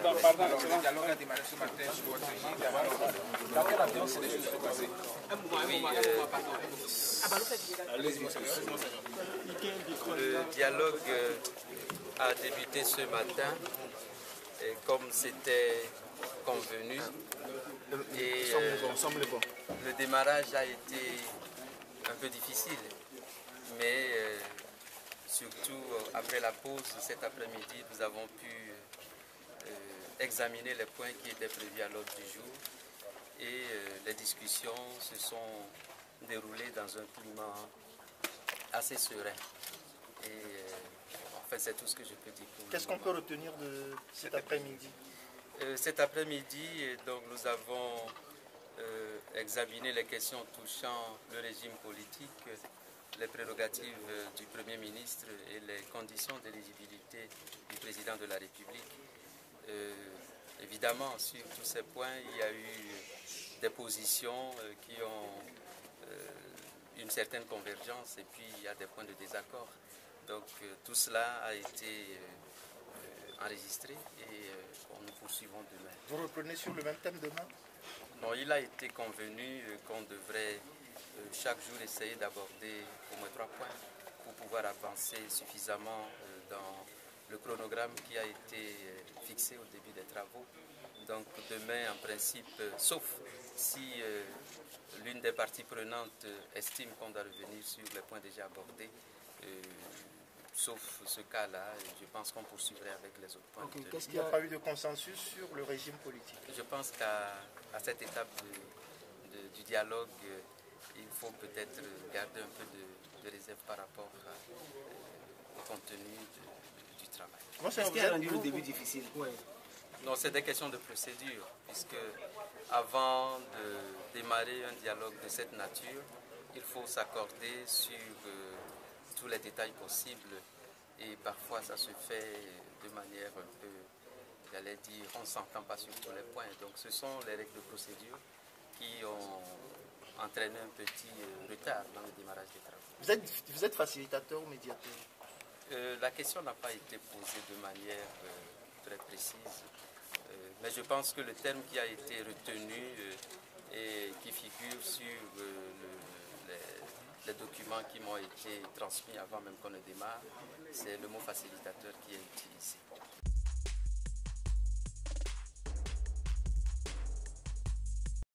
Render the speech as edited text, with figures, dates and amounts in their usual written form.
Alors, le dialogue a démarré ce matin sur votre gîte. Dans quelle ambiance les choses se passaient? Le dialogue a débuté ce matin, et comme c'était convenu. Et le démarrage a été un peu difficile, mais surtout après la pause cet après-midi, nous avons pu examiner les points qui étaient prévus à l'ordre du jour et les discussions se sont déroulées dans un climat assez serein. Et en fait, c'est tout ce que je peux dire. Qu'est-ce qu'on peut retenir de cet après-midi? Cet après-midi, donc, nous avons examiné les questions touchant le régime politique, les prérogatives du Premier ministre et les conditions d'éligibilité du Président de la République. Évidemment, sur tous ces points, il y a eu des positions qui ont une certaine convergence et puis il y a des points de désaccord. Donc tout cela a été enregistré et nous poursuivons demain. Vous reprenez sur le même thème demain? Non, il a été convenu qu'on devrait chaque jour essayer d'aborder au moins 3 points pour pouvoir avancer suffisamment dans le chronogramme qui a été fixé au début des travaux. Donc demain, en principe, sauf si l'une des parties prenantes estime qu'on doit revenir sur les points déjà abordés, sauf ce cas-là, je pense qu'on poursuivrait avec les autres points. Okay. Qu'est-ce qu'il n'y a pas eu de consensus sur le régime politique? Je pense qu'à cette étape du dialogue, il faut peut-être garder un peu de réserve par rapport au contenu du travail. Est-ce qu'il a rendu le début difficile? Oui. Non, c'est des questions de procédure, puisque avant de démarrer un dialogue de cette nature, il faut s'accorder sur tous les détails possibles et parfois ça se fait de manière un peu, j'allais dire, on ne s'entend pas sur tous les points. Donc ce sont les règles de procédure qui ont entraîné un petit retard dans le démarrage des travaux. Vous êtes facilitateur ou médiateur? La question n'a pas été posée de manière très précise, mais je pense que le terme qui a été retenu et qui figure sur les documents qui m'ont été transmis avant même qu'on ne démarre, c'est le mot facilitateur qui est utilisé.